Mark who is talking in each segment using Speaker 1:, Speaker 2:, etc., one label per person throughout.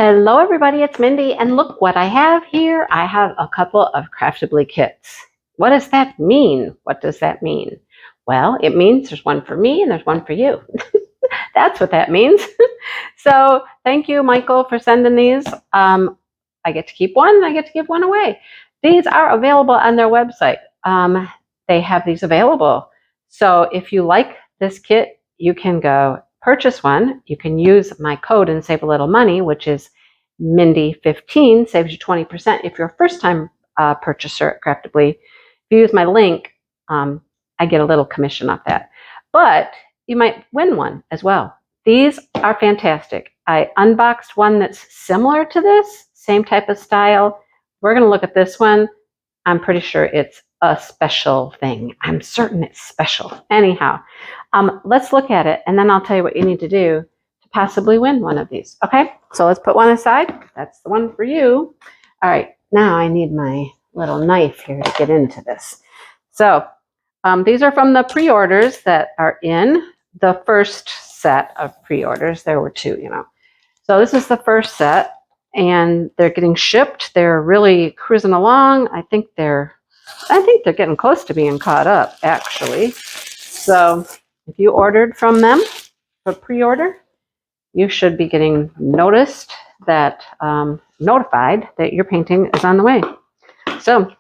Speaker 1: Hello everybody, it's Mindy, and look what I have here. I have a couple of Craftibly kits. What does that mean? What does that mean? Well, it means there's one for me and there's one for you. That's what that means. So thank you, Michael, for sending these. I get to keep one and I get to give one away. These are available on their website. They have these available. So if you like this kit, you can go purchase one. You can use my code and save a little money, which is Mindy15, saves you 20% if you're a first-time purchaser at Craftibly. If you use my link, I get a little commission off that. But you might win one as well. These are fantastic. I unboxed one that's similar to this, same type of style. We're going to look at this one. I'm pretty sure it's a special thing. I'm certain it's special. Anyhow, let's look at it, and then I'll tell you what you need to do to possibly win one of these. Okay, so let's put one aside. That's the one for you. All right, now I need my little knife here to get into this. So these are from the pre-orders that are in the first set of pre-orders. There were two, So this is the first set, and they're getting shipped. They're really cruising along. I think they're getting close to being caught up, actually. So if you ordered from them for pre-order, you should be getting notified that your painting is on the way. So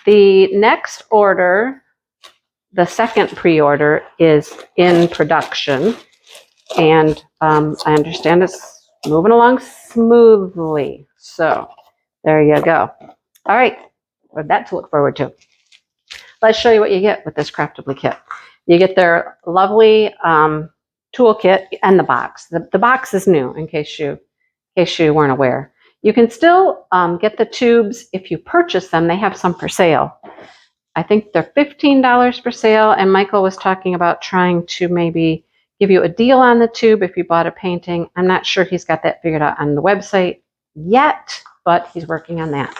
Speaker 1: the next order, the second pre-order, is in production, and I understand it's moving along smoothly. So there you go. All right, well, that to look forward to. Let's show you what you get with this Craftibly kit. You get their lovely toolkit and the box. The box is new, in case you weren't aware. You can still get the tubes if you purchase them. They have some for sale. I think they're $15 for sale, and Michael was talking about trying to maybe give you a deal on the tube if you bought a painting. I'm not sure he's got that figured out on the website yet, but he's working on that.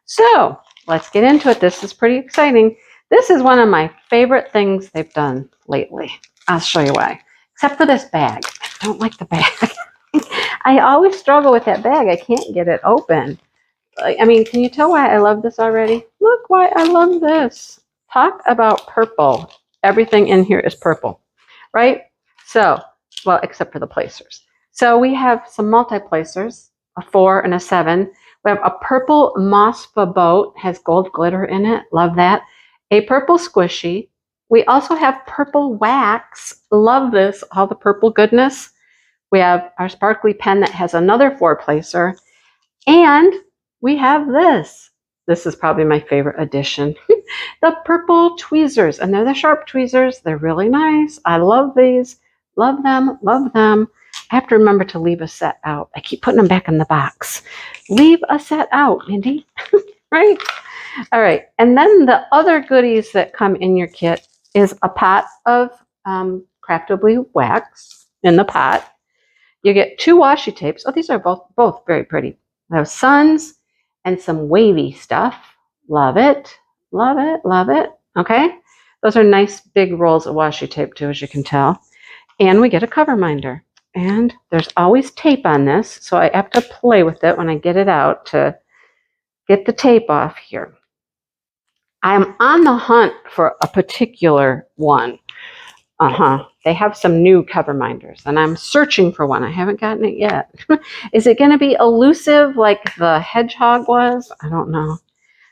Speaker 1: So let's get into it. This is pretty exciting. This is one of my favorite things they've done lately. I'll show you why. Except for this bag. I don't like the bag. I always struggle with that bag. I can't get it open. I mean, can you tell why I love this already? Look why I love this. Talk about purple. Everything in here is purple, right? So, well, except for the placers. So we have some multi-placers, a 4 and a 7. We have a purple Mosfa boat, has gold glitter in it. Love that. A purple squishy. We also have purple wax. Love this, all the purple goodness. We have our sparkly pen that has another 4-placer. And we have this. This is probably my favorite addition. The purple tweezers. And they're the sharp tweezers. They're really nice. I love these. Love them. Love them. I have to remember to leave a set out. I keep putting them back in the box. Leave a set out, Mindy. Right? All right. And then the other goodies that come in your kit is a pot of Craftibly wax in the pot. You get 2 washi tapes. Oh, these are both very pretty. We have suns and some wavy stuff. Love it. Love it. Love it. Okay. Those are nice big rolls of washi tape too, as you can tell. And we get a cover minder. And there's always tape on this, so I have to play with it when I get it out to get the tape off here. I'm on the hunt for a particular one. They have some new cover minders, and I'm searching for one. I haven't gotten it yet. Is it going to be elusive like the hedgehog was? I don't know.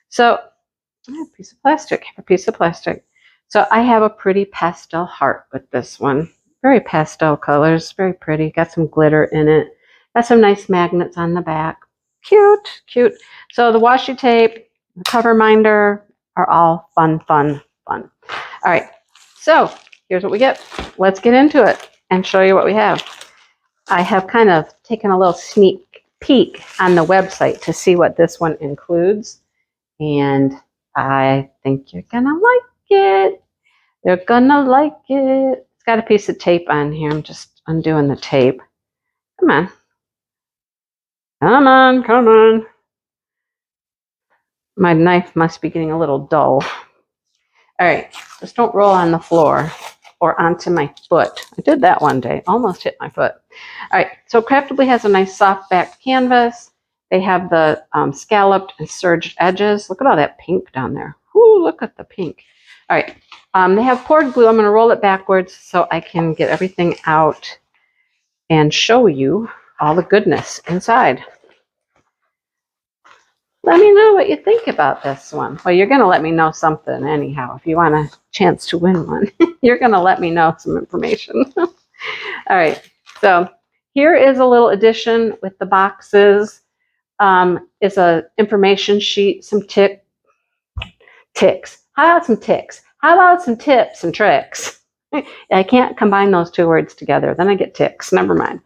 Speaker 1: So I have a piece of plastic. So I have a pretty pastel heart with this one. Very pastel colors, very pretty. Got some glitter in it. Got some nice magnets on the back. Cute, cute. So the washi tape, the cover minder are all fun. All right, so here's what we get. Let's get into it and show you what we have. I have kind of taken a little sneak peek on the website to see what this one includes, and I think you're gonna like it. You're gonna like it. It's got a piece of tape on here. I'm just undoing the tape. Come on. Come on, come on. My knife must be getting a little dull. All right, just don't roll on the floor. or onto my foot. I did that one day, almost hit my foot. All right, so Craftibly has a nice soft back canvas. They have the scalloped and serged edges. Look at all that pink down there. Ooh, look at the pink. All right, they have poured glue. I'm going to roll it backwards so I can get everything out and show you all the goodness inside. Let me know what you think about this one. Well, you're going to let me know something anyhow. If you want a chance to win one, you're going to let me know some information. All right, so here is a little addition with the boxes. Is a information sheet, some ticks. How about some ticks? How about some tips and tricks? I can't combine those two words together. Then I get ticks. Never mind.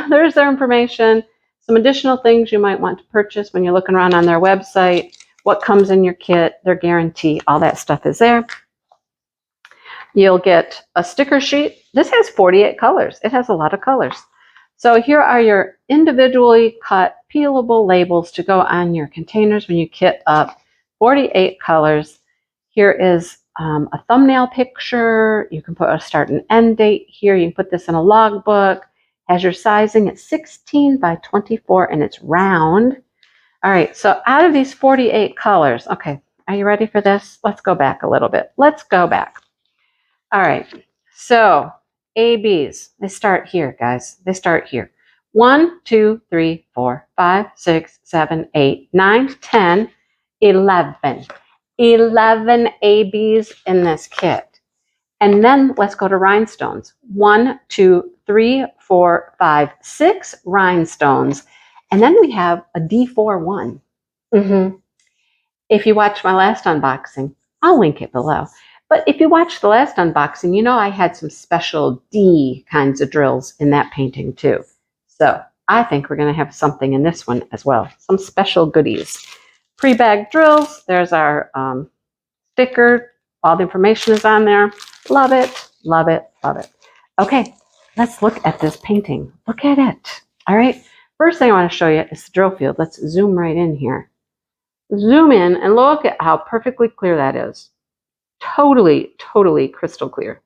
Speaker 1: There's their information. Some additional things you might want to purchase when you're looking around on their website. What comes in your kit, their guarantee, all that stuff is there. You'll get a sticker sheet. This has 48 colors. It has a lot of colors. So here are your individually cut peelable labels to go on your containers when you kit up. 48 colors. Here is a thumbnail picture. You can put a start and end date here. You can put this in a logbook. Has your sizing at 16 by 24 and it's round. All right, so out of these 48 colors, okay, are you ready for this? Let's go back a little bit. Let's go back. All right, so ABs, they start here, guys. They start here. 1, 2, 3, 4, 5, 6, 7, 8, 9, 10, 11. 11 ABs in this kit. And then let's go to rhinestones. 1, 2, 3, 4, 5, 6 rhinestones. And then we have a D4 one. If you watched my last unboxing, I'll link it below. But if you watched the last unboxing, you know I had some special D kinds of drills in that painting too. So I think we're going to have something in this one as well. Some special goodies. Pre-bagged drills. There's our sticker. All the information is on there. Love it, love it, love it. Okay, let's look at this painting. Look at it. All right. First thing I want to show you is the drill field. Let's zoom right in here. Zoom in and look at how perfectly clear that is. Totally, totally crystal clear.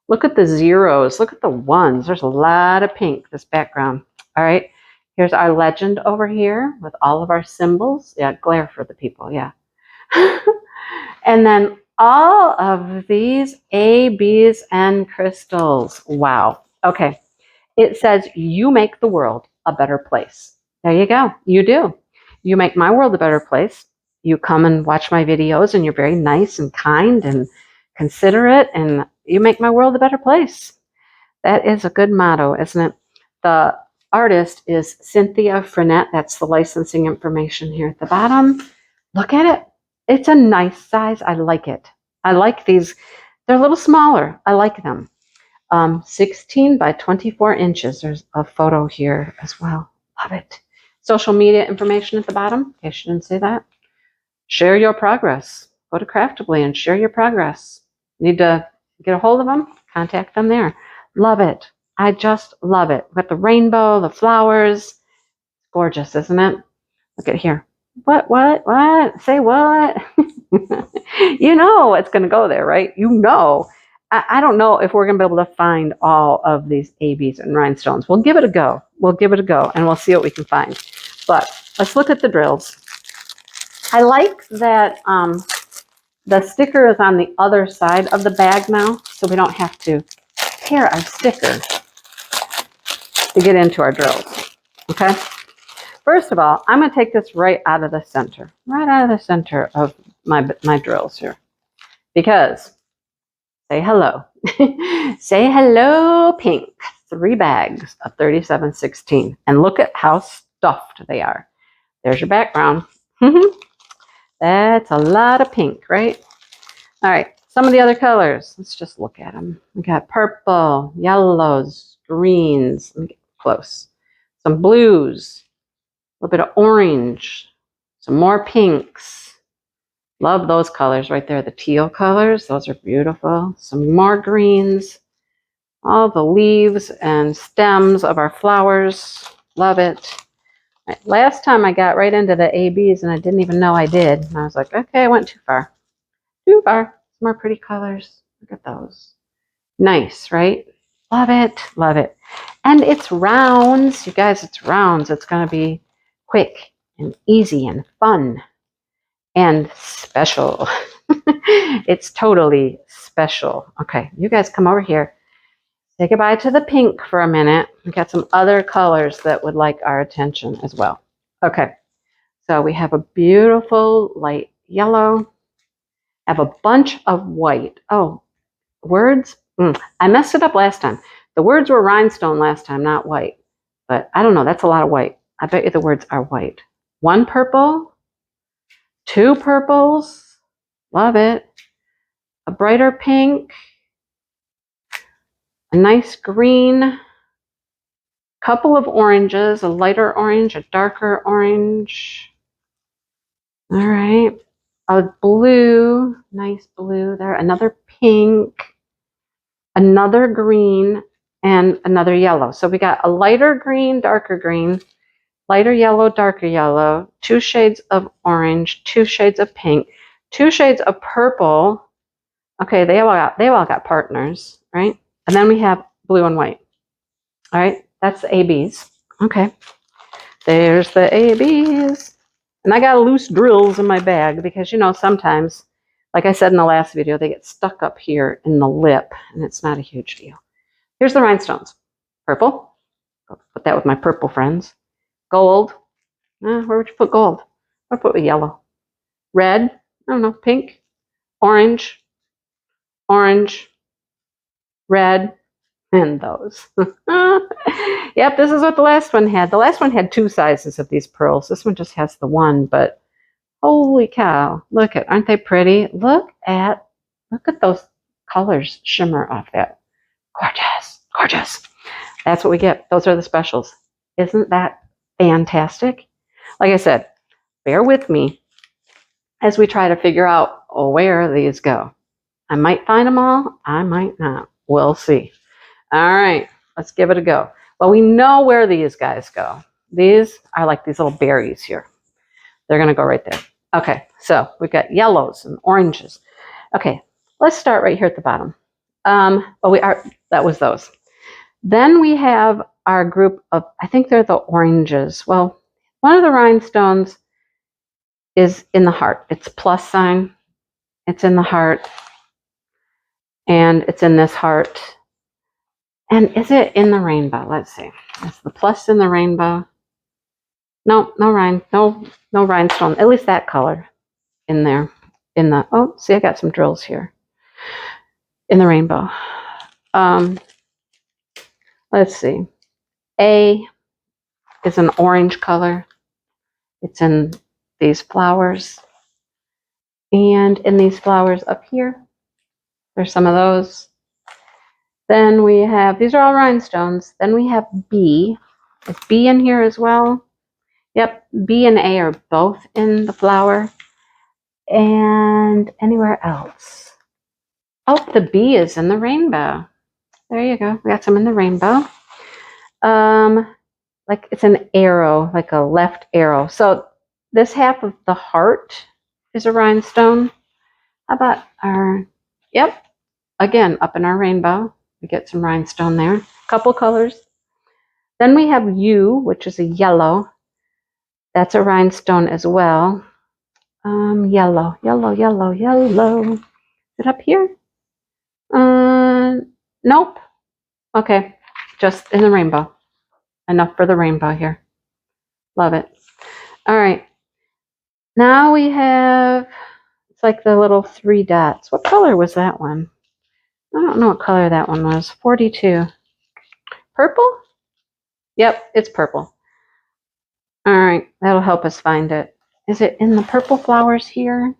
Speaker 1: Look at the zeros. Look at the ones. There's a lot of pink, this background. All right. Here's our legend over here with all of our symbols. Yeah, glare for the people. Yeah. And then all of these A, B's, and crystals. Wow. Okay. It says, you make the world a better place. There you go. You do. You make my world a better place. You come and watch my videos and you're very nice and kind and considerate and you make my world a better place. That is a good motto, isn't it? The artist is Cynthia Frenette. That's the licensing information here at the bottom. Look at it. It's a nice size. I like it. I like these. They're a little smaller. I like them. 16 by 24 inches. There's a photo here as well. Love it. Social media information at the bottom. In case you didn't see that. Share your progress. Go to Craftibly and share your progress. Need to get a hold of them? Contact them there. Love it. I just love it. We've got the rainbow, the flowers. Gorgeous, isn't it? Look at here. What? Say what? You know it's going to go there, right? You know. I don't know if we're going to be able to find all of these ABs and rhinestones. We'll give it a go. We'll give it a go, and we'll see what we can find. But let's look at the drills. I like that the sticker is on the other side of the bag now, so we don't have to tear our sticker to get into our drills. Okay? First of all, I'm going to take this right out of the center. Right out of the center of my drills here. Because, say hello. Say hello, pink. 3 bags of 3716. And look at how stuffed they are. There's your background. That's a lot of pink, right? All right, some of the other colors. Let's just look at them. We got purple, yellows, greens. Let me get close. Some blues, a little bit of orange, some more pinks. Love those colors right there, the teal colors. Those are beautiful. Some more greens. All the leaves and stems of our flowers. Love it. Right, last time I got right into the ABs and I didn't even know I did. And I was like, okay, I went too far. Too far. Some more pretty colors. Look at those. Nice, right? Love it, love it. And it's rounds, you guys, it's rounds. It's going to be quick and easy and fun and special. It's totally special. Okay, you guys come over here. Say goodbye to the pink for a minute. We got some other colors that would like our attention as well. Okay, so we have a beautiful light yellow. I have a bunch of white. Oh, words? I messed it up last time. The words were rhinestone last time, not white. But I don't know, that's a lot of white. I bet you the words are white. One purple, two purples, love it. A brighter pink, a nice green, couple of oranges, a lighter orange, a darker orange. All right, a blue, nice blue there, another pink, another green, and another yellow. So we got a lighter green, darker green, lighter yellow, darker yellow, 2 shades of orange, 2 shades of pink, 2 shades of purple. Okay, they all got partners, right? And then we have blue and white. All right, that's the ABs. Okay, there's the ABs. And I got loose drills in my bag because, you know, sometimes, like I said in the last video, they get stuck up here in the lip, and it's not a huge deal. Here's the rhinestones. Purple. Put that with my purple friends. Gold. Where would you put gold? I'd put with yellow. Red. I don't know. Pink. Orange. Orange. Red. And those. Yep, this is what the last one had. The last one had 2 sizes of these pearls. This one just has the one, but holy cow. Look at, aren't they pretty? Look at those colors shimmer off that. Gorgeous, gorgeous. That's what we get. Those are the specials. Isn't that fantastic? Like I said, bear with me as we try to figure out where these go. I might find them all. I might not. We'll see. All right, let's give it a go. Well, we know where these guys go. These are like these little berries here. They're going to go right there. Okay, so we've got yellows and oranges. Okay, let's start right here at the bottom. That was those. Then we have our group of, I think they're the oranges. Well, one of the rhinestones is in the heart. It's plus sign. It's in the heart. And it's in this heart. And is it in the rainbow? Let's see. Is the plus in the rainbow? No rhinestone. At least that color in there. Oh, see, I got some drills here. In the rainbow. Let's see. A is an orange color. It's in these flowers. And in these flowers up here, there's some of those. Then we have, these are all rhinestones. Then we have B. Is B in here as well? Yep, B and A are both in the flower. And anywhere else? Oh, the B is in the rainbow. There you go. We got some in the rainbow. Like it's an arrow, like a left arrow. So this half of the heart is a rhinestone. How about our, yep, again, up in our rainbow. We get some rhinestone there. A couple colors. Then we have U, which is a yellow. That's a rhinestone as well. Yellow. Is it up here? Nope. Okay, just in the rainbow. Enough for the rainbow here. Love it. All right. Now we have, it's like the little 3 dots. What color was that one? I don't know what color that one was. 42. Purple? Yep, it's purple. All right, that'll help us find it. Is it in the purple flowers here?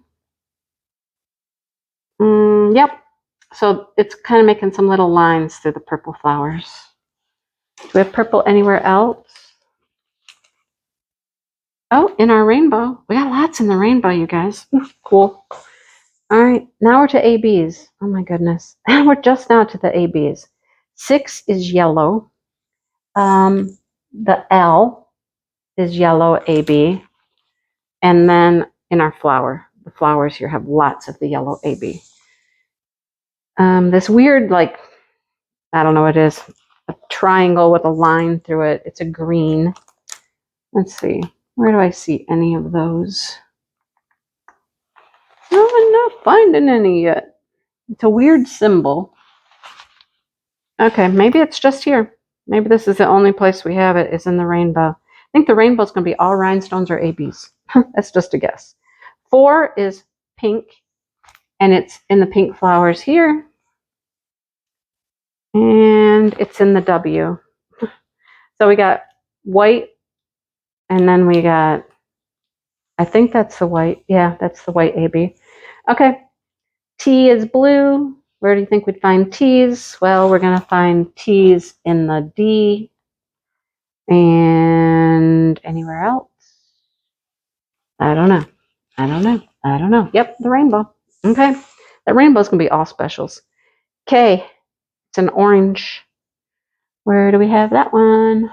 Speaker 1: Yep. So it's kind of making some little lines through the purple flowers. Do we have purple anywhere else? Oh, in our rainbow. We got lots in the rainbow, you guys. Cool. All right, now we're to ABs. Oh my goodness. We're just now to the ABs. 6 is yellow. The L is yellow AB. And then in our flower, the flowers here have lots of the yellow AB. This weird, like, I don't know what it is. A triangle with a line through it. It's a green. Let's see. Where do I see any of those? No, I'm not finding any yet. It's a weird symbol. Okay, maybe it's just here. Maybe this is the only place we have it is in the rainbow. I think the rainbow is going to be all rhinestones or ABs. That's just a guess. 4 is pink, and it's in the pink flowers here. And it's in the W. So we got white, and then we got, I think that's the white. Yeah, that's the white AB. Okay, T is blue. Where do you think we'd find T's? Well, we're going to find T's in the D. And anywhere else? I don't know. I don't know. I don't know. Yep, the rainbow. Okay. That rainbow's going to be all specials. K. It's an orange. Where do we have that one?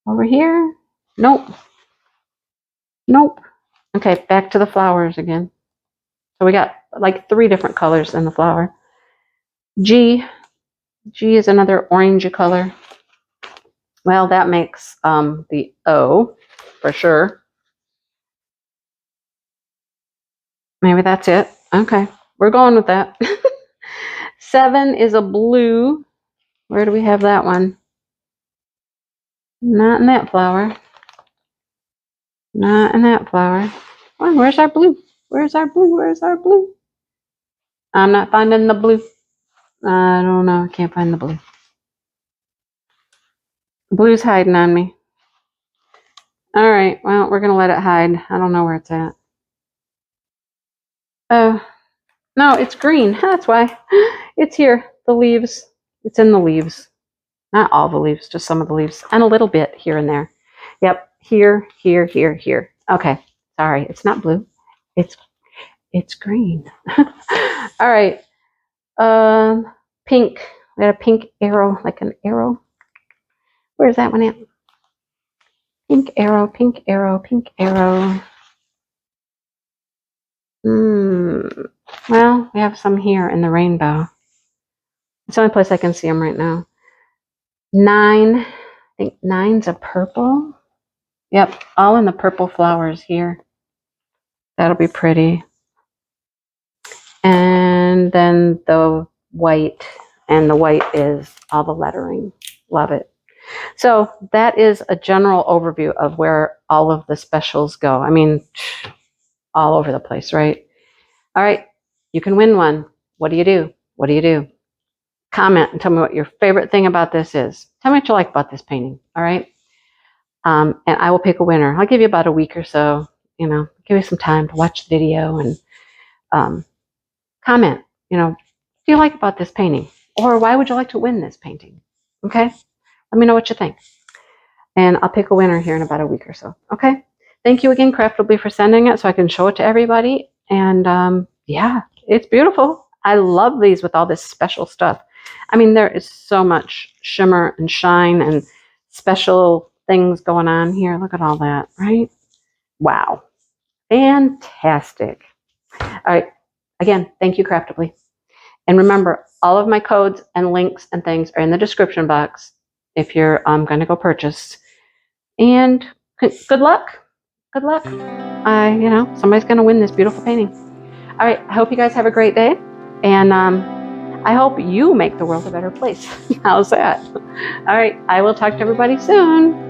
Speaker 1: Over here? Nope. Nope. Okay, back to the flowers again. So we got like 3 different colors in the flower. G. G is another orangey color. Well, that makes the O for sure. Maybe that's it. Okay, we're going with that. 7 is a blue. Where do we have that one? Not in that flower. Not in that flower. Oh, where's our blue? Where's our blue? Where's our blue? I'm not finding the blue. I don't know. I can't find the blue. Blue's hiding on me. All right. Well, we're going to let it hide. I don't know where it's at. Oh, no, it's green. That's why. It's here. The leaves. It's in the leaves. Not all the leaves, just some of the leaves. And a little bit here and there. Yep. Here, here, here, here. Okay. Sorry. It's not blue. It's green. All right. Pink. We got a pink arrow, like an arrow. Where's that one at? Pink arrow, pink arrow, pink arrow. Well, we have some here in the rainbow. It's the only place I can see them right now. 9. I think 9's a purple. Yep, all in the purple flowers here. That'll be pretty. And then the white, and the white is all the lettering. Love it. So that is a general overview of where all of the specials go. I mean, all over the place, right? All right, you can win one. What do you do? What do you do? Comment and tell me what your favorite thing about this is. Tell me what you like about this painting, all right? And I will pick a winner. I'll give you about a week or so, give you some time to watch the video and comment, what do you like about this painting? Or why would you like to win this painting? Okay, let me know what you think. And I'll pick a winner here in about a week or so, okay? Thank you again, Craftibly, for sending it so I can show it to everybody. And yeah, it's beautiful. I love these with all this special stuff. I mean, there is so much shimmer and shine and special things going on here. Look at all that, right? Wow. Fantastic. All right. Again, thank you, Craftibly. And remember, all of my codes and links and things are in the description box if you're going to go purchase. And good luck. Good luck. Somebody's going to win this beautiful painting. All right. I hope you guys have a great day. And I hope you make the world a better place. How's that? All right. I will talk to everybody soon.